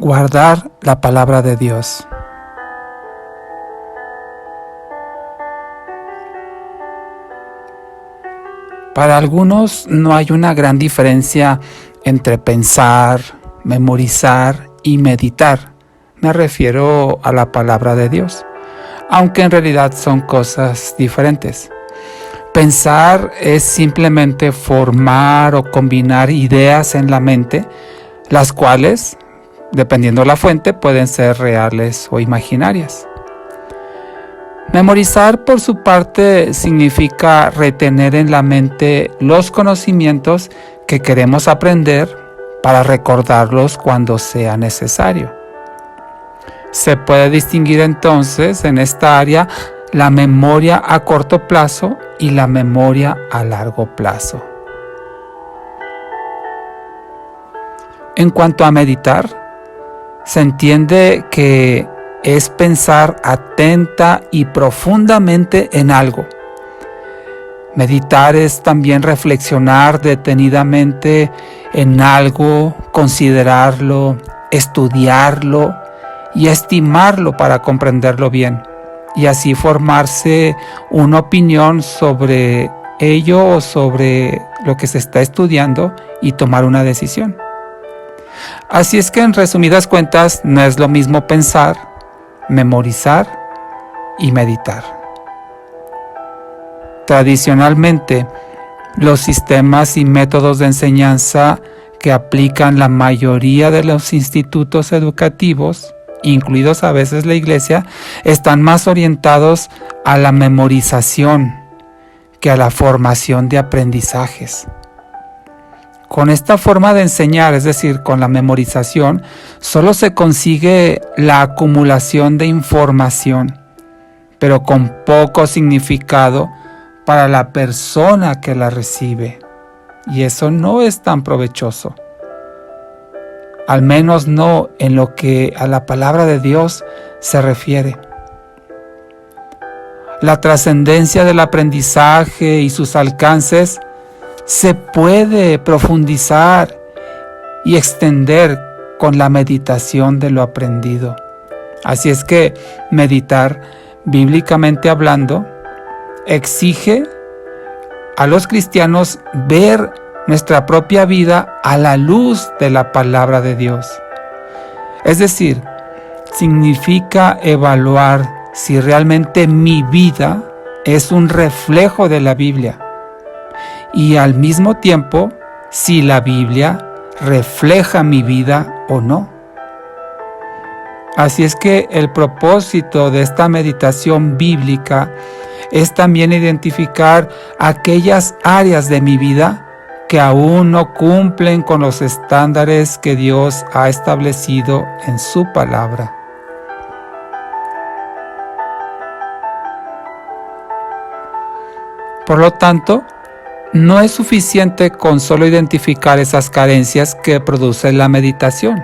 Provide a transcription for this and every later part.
Guardar la palabra de Dios. Para algunos no hay una gran diferencia entre pensar, memorizar y meditar. Me refiero a la palabra de Dios, aunque en realidad son cosas diferentes. Pensar es simplemente formar o combinar ideas en la mente, las cuales, dependiendo de la fuente, pueden ser reales o imaginarias. Memorizar, por su parte, significa retener en la mente los conocimientos que queremos aprender para recordarlos cuando sea necesario. Se puede distinguir entonces en esta área la memoria a corto plazo y la memoria a largo plazo. En cuanto a meditar, se entiende que es pensar atenta y profundamente en algo. Meditar es también reflexionar detenidamente en algo, considerarlo, estudiarlo y estimarlo para comprenderlo bien, y así formarse una opinión sobre ello o sobre lo que se está estudiando y tomar una decisión. Así es que, en resumidas cuentas, no es lo mismo pensar, memorizar y meditar. Tradicionalmente, los sistemas y métodos de enseñanza que aplican la mayoría de los institutos educativos, incluidos a veces la iglesia, están más orientados a la memorización que a la formación de aprendizajes. Con esta forma de enseñar, es decir, con la memorización, solo se consigue la acumulación de información, pero con poco significado para la persona que la recibe. Y eso no es tan provechoso. Al menos no en lo que a la palabra de Dios se refiere. La trascendencia del aprendizaje y sus alcances se puede profundizar y extender con la meditación de lo aprendido. Así es que meditar, bíblicamente hablando, exige a los cristianos ver nuestra propia vida a la luz de la palabra de Dios. Es decir, significa evaluar si realmente mi vida es un reflejo de la Biblia, y al mismo tiempo si la Biblia refleja mi vida o no. Así es que el propósito de esta meditación bíblica es también identificar aquellas áreas de mi vida que aún no cumplen con los estándares que Dios ha establecido en su palabra. Por lo tanto, no es suficiente con solo identificar esas carencias que produce la meditación,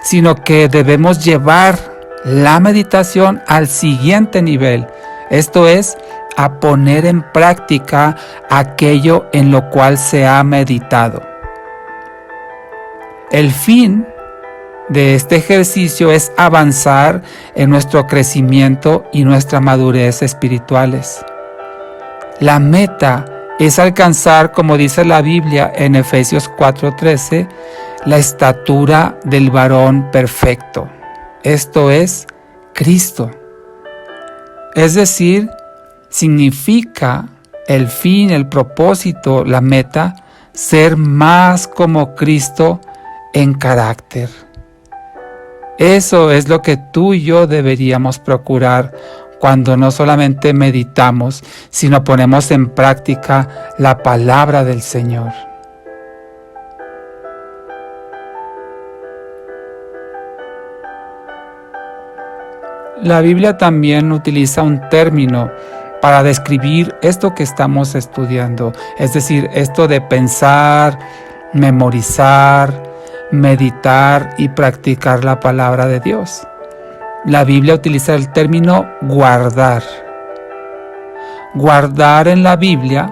sino que debemos llevar la meditación al siguiente nivel, esto es, a poner en práctica aquello en lo cual se ha meditado. El fin de este ejercicio es avanzar en nuestro crecimiento y nuestra madurez espirituales. La meta es alcanzar, como dice la Biblia en Efesios 4:13, la estatura del varón perfecto. Esto es Cristo. Es decir, significa el fin, el propósito, la meta, ser más como Cristo en carácter. Eso es lo que tú y yo deberíamos procurar cuando no solamente meditamos, sino ponemos en práctica la palabra del Señor. La Biblia también utiliza un término para describir esto que estamos estudiando, es decir, esto de pensar, memorizar, meditar y practicar la palabra de Dios. La Biblia utiliza el término guardar. Guardar en la Biblia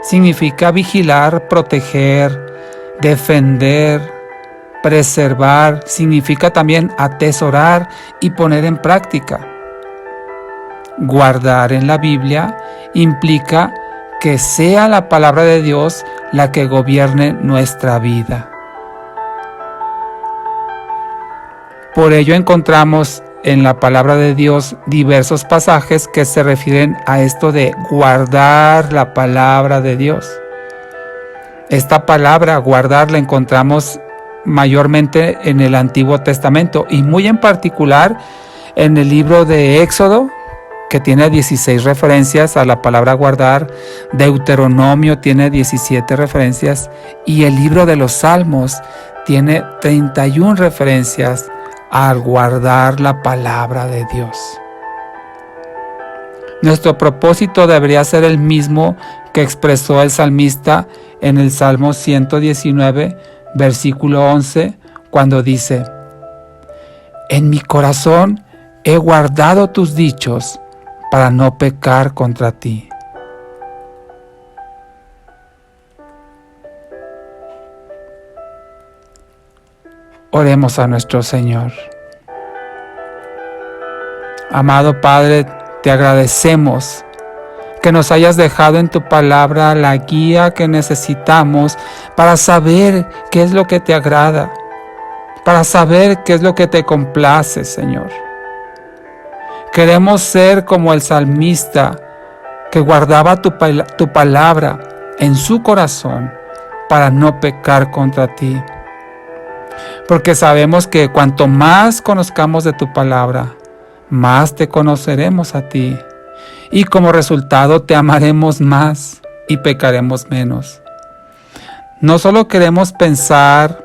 significa vigilar, proteger, defender, Preservar significa también atesorar y poner en práctica. Guardar en la Biblia implica que sea la palabra de Dios la que gobierne nuestra vida. Por ello encontramos en la palabra de Dios diversos pasajes que se refieren a esto de guardar la palabra de Dios. Esta palabra, guardar, la encontramos mayormente en el Antiguo Testamento y muy en particular en el libro de Éxodo, que tiene 16 referencias a la palabra guardar. Deuteronomio tiene 17 referencias y el libro de los Salmos tiene 31 referencias al guardar la palabra de Dios. Nuestro propósito debería ser el mismo que expresó el salmista en el Salmo 119, versículo 11, cuando dice: En mi corazón he guardado tus dichos para no pecar contra ti. Oremos a nuestro Señor. Amado Padre, te agradecemos que nos hayas dejado en tu palabra la guía que necesitamos para saber qué es lo que te agrada, para saber qué es lo que te complace, Señor. Queremos ser como el salmista que guardaba tu palabra en su corazón para no pecar contra ti. Porque sabemos que cuanto más conozcamos de tu palabra, más te conoceremos a ti. Y como resultado te amaremos más y pecaremos menos. No solo queremos pensar,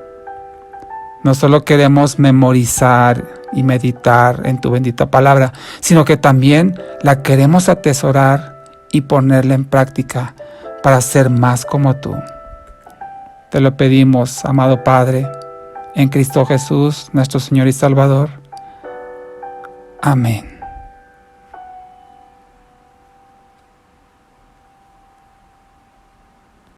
no solo queremos memorizar y meditar en tu bendita palabra, sino que también la queremos atesorar y ponerla en práctica para ser más como tú. Te lo pedimos, amado Padre, en Cristo Jesús, nuestro Señor y Salvador. Amén.